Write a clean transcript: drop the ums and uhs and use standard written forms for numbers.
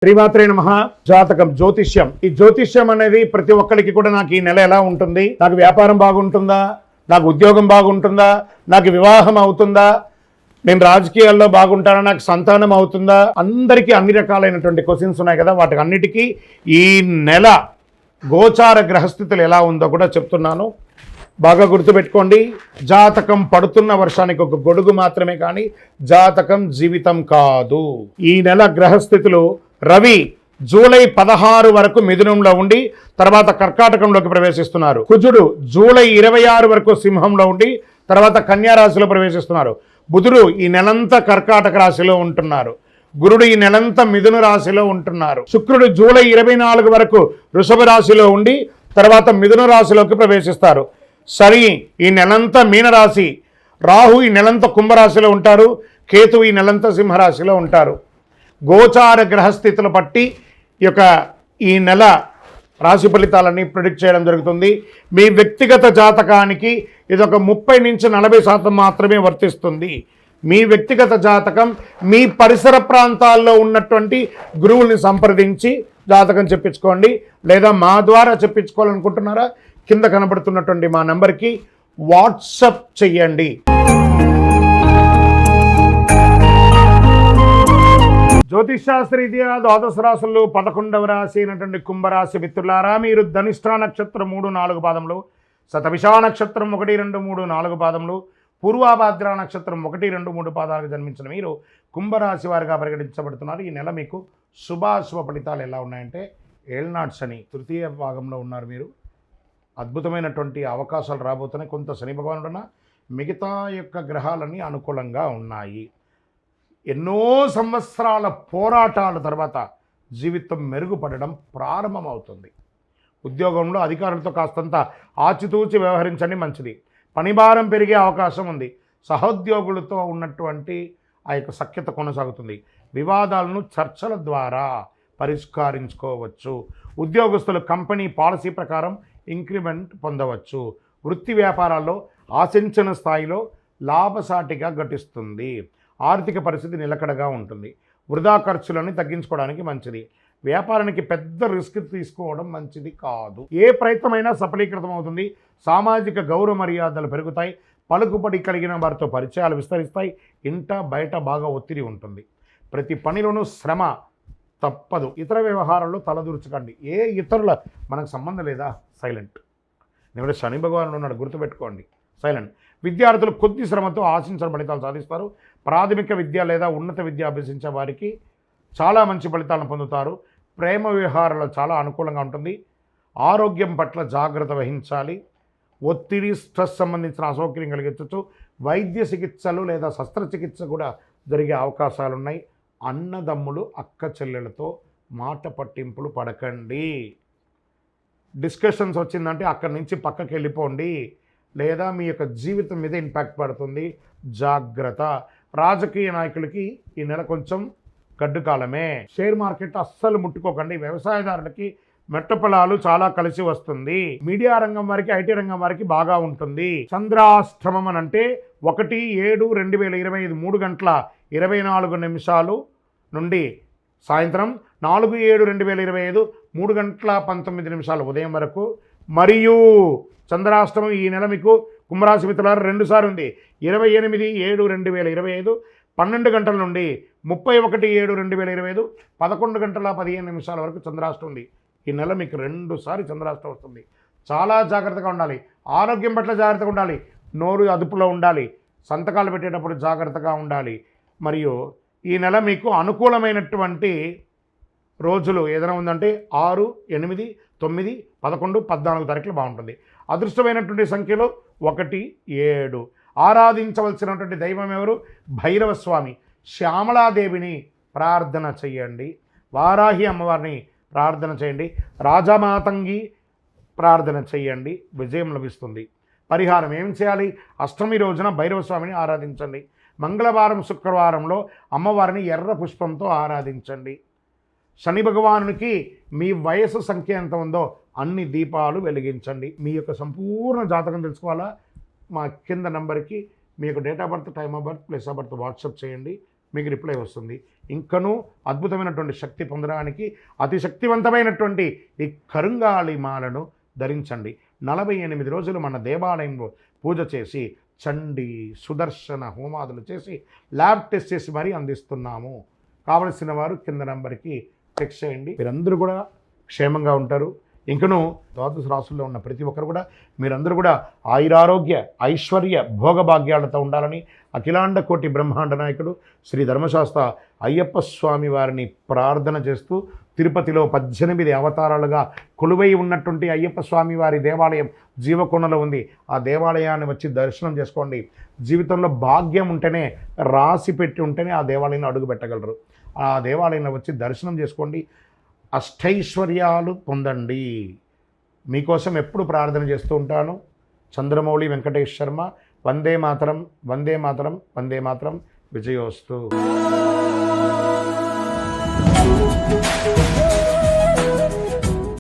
శ్రీమాత్రే నమః. జాతకం, జ్యోతిష్యం. ఈ జ్యోతిష్యం అనేది ప్రతి ఒక్కరికి కూడా నాకు ఈ నెల ఎలా ఉంటుంది, నాకు వ్యాపారం బాగుంటుందా, నాకు ఉద్యోగం బాగుంటుందా, నాకు వివాహం అవుతుందా, నేను రాజకీయాల్లో బాగుంటానా, నాకు సంతానం అవుతుందా, అందరికీ అన్ని రకాలైనటువంటి క్వశ్చన్స్ ఉన్నాయి కదా. వాటికి అన్నిటికీ ఈ నెల గోచార గ్రహస్థితులు ఎలా ఉందో కూడా చెప్తున్నాను. బాగా గుర్తుపెట్టుకోండి. జాతకం పడుతున్న వర్షానికి ఒక గొడుగు మాత్రమే, కానీ జాతకం జీవితం కాదు. ఈ నెల గ్రహస్థితులు: రవి జూలై 16 వరకు మిథునంలో ఉండి తర్వాత కర్కాటకంలోకి ప్రవేశిస్తున్నారు. కుజుడు జూలై 26 వరకు సింహంలో ఉండి తర్వాత కన్యా రాశిలో ప్రవేశిస్తున్నారు. బుధుడు ఈ నెలంతా కర్కాటక రాశిలో ఉంటున్నారు. గురుడు ఈ నెలంతా మిథున రాశిలో ఉంటున్నారు. శుక్రుడు జూలై 24 వరకు వృషభ రాశిలో ఉండి తర్వాత మిథున రాశిలోకి ప్రవేశిస్తారు. శని ఈ నెలంతా మీనరాశి, రాహు ఈ నెలంతా కుంభరాశిలో ఉంటారు, కేతు ఈ నెలంతా సింహరాశిలో ఉంటారు. గోచార గ్రహస్థితులు బట్టి ఈ నెల రాశి ఫలితాలన్నీ ప్రిడిక్ట్ చేయడం జరుగుతుంది. మీ వ్యక్తిగత జాతకానికి ఇది ఒక 30 నుంచి 40% మాత్రమే వర్తిస్తుంది. మీ వ్యక్తిగత జాతకం మీ పరిసర ప్రాంతాల్లో ఉన్నటువంటి గురువుల్ని సంప్రదించి జాతకం చెప్పించుకోండి. లేదా మా ద్వారా చెప్పించుకోవాలనుకుంటున్నారా, కింద కనబడుతున్నటువంటి మా నెంబర్కి వాట్సప్ చెయ్యండి. జ్యోతిషాస్త్రరీత్యా ద్వాదశ రాశుల్లో 11వ రాశి అయినటువంటి కుంభరాశి మిత్రులారా, మీరు ధనిష్ఠా నక్షత్రం 3-4 పాదములు, శతభిషా నక్షత్రం 1-2-3-4 పాదములు, పూర్వాభాద్ర నక్షత్రం 1-2-3 పాదాలకు జన్మించిన మీరు కుంభరాశి వారిగా పరిగణించబడుతున్నారు. ఈ నెల మీకు శుభాశుభ ఫలితాలు ఎలా ఉన్నాయంటే, ఏళ్నాడు శని తృతీయ భాగంలో ఉన్నారు. మీరు అద్భుతమైనటువంటి అవకాశాలు రాబోతున్నాయి. కొంత శని భగవానుడు ఉన్న మిగతా గ్రహాలన్నీ అనుకూలంగా ఉన్నాయి. ఎన్నో సంవత్సరాల పోరాటాల తర్వాత జీవితం మెరుగుపడడం ప్రారంభమవుతుంది. ఉద్యోగంలో అధికారులతో కాస్తంత ఆచితూచి వ్యవహరించండి, మంచిది. పనిభారం పెరిగే అవకాశం ఉంది. సహోద్యోగులతో ఉన్నటువంటి సఖ్యత కొనసాగుతుంది. వివాదాలను చర్చల ద్వారా పరిష్కరించుకోవచ్చు. ఉద్యోగస్తులు కంపెనీ పాలసీ ప్రకారం ఇంక్రిమెంట్ పొందవచ్చు. వృత్తి వ్యాపారాల్లో ఆశించిన స్థాయిలో లాభసాటిగా ఘటిస్తుంది. ఆర్థిక పరిస్థితి నిలకడగా ఉంటుంది. వృధా ఖర్చులను తగ్గించుకోవడానికి మంచిది. వ్యాపారానికి పెద్ద రిస్క్ తీసుకోవడం మంచిది కాదు. ఏ ప్రయత్నమైనా సఫలీకృతం అవుతుంది. సామాజిక గౌరవ మర్యాదలు పెరుగుతాయి. పలుకుబడి కలిగిన వారితో పరిచయాలు విస్తరిస్తాయి. ఇంట బయట బాగా ఒత్తిడి ఉంటుంది. ప్రతి పనిలోనూ శ్రమ తప్పదు. ఇతర వ్యవహారాల్లో తలదూర్చకండి. ఇతరుల మనకు సంబంధం లేదా, సైలెంట్. నేను శని భగవానుడు ఉన్నాడు, గుర్తుపెట్టుకోండి, సైలెంట్. విద్యార్థులు కొద్ది శ్రమతో ఆశించిన ఫలితాలు సాధిస్తారు. ప్రాథమిక విద్య లేదా ఉన్నత విద్య అభ్యసించే వారికి చాలా మంచి ఫలితాలను పొందుతారు. ప్రేమ వ్యవహారాలు చాలా అనుకూలంగా ఉంటుంది. ఆరోగ్యం పట్ల జాగ్రత్త వహించాలి. ఒత్తిడి, స్ట్రెస్ సంబంధించిన అసౌకర్యం కలిగించవచ్చు. వైద్య చికిత్సలు లేదా శస్త్రచికిత్స కూడా జరిగే అవకాశాలు ఉన్నాయి. అన్నదమ్ములు, అక్క చెల్లెలతో మాట పట్టింపులు పడకండి. డిస్కషన్స్ వచ్చిందంటే అక్కడి నుంచి పక్కకి వెళ్ళిపోండి, లేదా మీ జీవితం మీద ఇంపాక్ట్ పడుతుంది. జాగ్రత్త. రాజకీయ నాయకులకి ఈ నెల కొంచెం గడ్డు కాలమే. షేర్ మార్కెట్ అస్సలు ముట్టుకోకండి. వ్యవసాయదారులకి మెట్టపొలాలు చాలా కలిసి వస్తుంది. మీడియా రంగం వారికి, ఐటీ రంగం వారికి బాగా ఉంటుంది. చంద్రాష్టమం అని అంటే 1/7/2025 3:24 నుండి సాయంత్రం 4/7/2025 3:19 ఉదయం వరకు. మరియు చంద్రాష్టమం ఈ నెల మీకు కుంభరాశి మిత్రులారా 2 సార్లు ఉంది. 28/7/2025 12 గంటల నుండి 31/7/2025 11:15 వరకు చంద్రాష్టం ఉంది. ఈ నెల మీకు 2 సార్లు చంద్రాష్టం వస్తుంది. చాలా జాగ్రత్తగా ఉండాలి. ఆరోగ్యం పట్ల జాగ్రత్తగా ఉండాలి. నోరు అదుపులో ఉండాలి. సంతకాలు పెట్టేటప్పుడు జాగ్రత్తగా ఉండాలి. మరియు ఈ నెల మీకు అనుకూలమైనటువంటి రోజులు ఏదైనా ఉందంటే 6, 8, 9, 11, 14 తారీఖులు బాగుంటుంది. అదృష్టమైనటువంటి సంఖ్యలో 1, 7. ఆరాధించవలసినటువంటి దైవం ఎవరు? భైరవ స్వామి. శ్యామలాదేవిని ప్రార్థన చేయండి. వారాహి అమ్మవారిని ప్రార్థన చేయండి. రాజమాతంగి ప్రార్థన చేయండి. విజయం లభిస్తుంది. పరిహారం ఏం చేయాలి? అష్టమి రోజున భైరవ స్వామిని ఆరాధించండి. మంగళవారం, శుక్రవారంలో అమ్మవారిని ఎర్ర పుష్పంతో ఆరాధించండి. శని భగవానునికి మీ వయసు సంఖ్య ఎంత ఉందో అన్ని దీపాలు వెలిగించండి. మీ సంపూర్ణ జాతకం తెలుసుకోవాలా? మా కింద నంబర్కి మీ date of birth, time of birth, place of birth WhatsApp చేయండి. మీకు రిప్లై వస్తుంది. ఇంకనూ అద్భుతమైనటువంటి శక్తి పొందడానికి అతి శక్తివంతమైనటువంటి ఈ కరుంగాళి మాలను ధరించండి. 48 రోజులు మన దేవాలయంలో పూజ చేసి చండి సుదర్శన హోమాదులు చేసి ల్యాబ్ టెస్ట్ చేసి మరీ అందిస్తున్నాము. కావలసిన వారు కింద నంబర్కి టెక్స్ట్ చేయండి. మీరందరూ కూడా క్షేమంగా ఉంటారు. ఇంకనూ ద్వాదశ రాశుల్లో ఉన్న ప్రతి ఒక్కరు కూడా మీరందరూ కూడా ఆయురారోగ్య ఐశ్వర్య భోగభాగ్యాలతో ఉండాలని అఖిలాండ కోటి బ్రహ్మాండ నాయకుడు శ్రీ ధర్మశాస్త్ర అయ్యప్ప స్వామి వారిని ప్రార్థన చేస్తూ, తిరుపతిలో 18 అవతారాలుగా కొలువై ఉన్నటువంటి అయ్యప్ప స్వామి వారి దేవాలయం జీవకొండలో ఉంది. ఆ దేవాలయాన్ని వచ్చి దర్శనం చేసుకోండి. జీవితంలో భాగ్యం ఉంటేనే, రాసి పెట్టి ఉంటేనే ఆ దేవాలయంలో అడుగు పెట్టగలరు. ఆ దేవాలయంలో వచ్చి దర్శనం చేసుకోండి. అష్టైశ్వర్యాలు పొందండి. మీకోసం ఎప్పుడు ప్రార్థన చేస్తూ ఉంటాను. చంద్రమౌళి వెంకటేష్ శర్మ. వందే మాతరం, వందే మాతరం, వందే మాతరం. విజయోస్తు.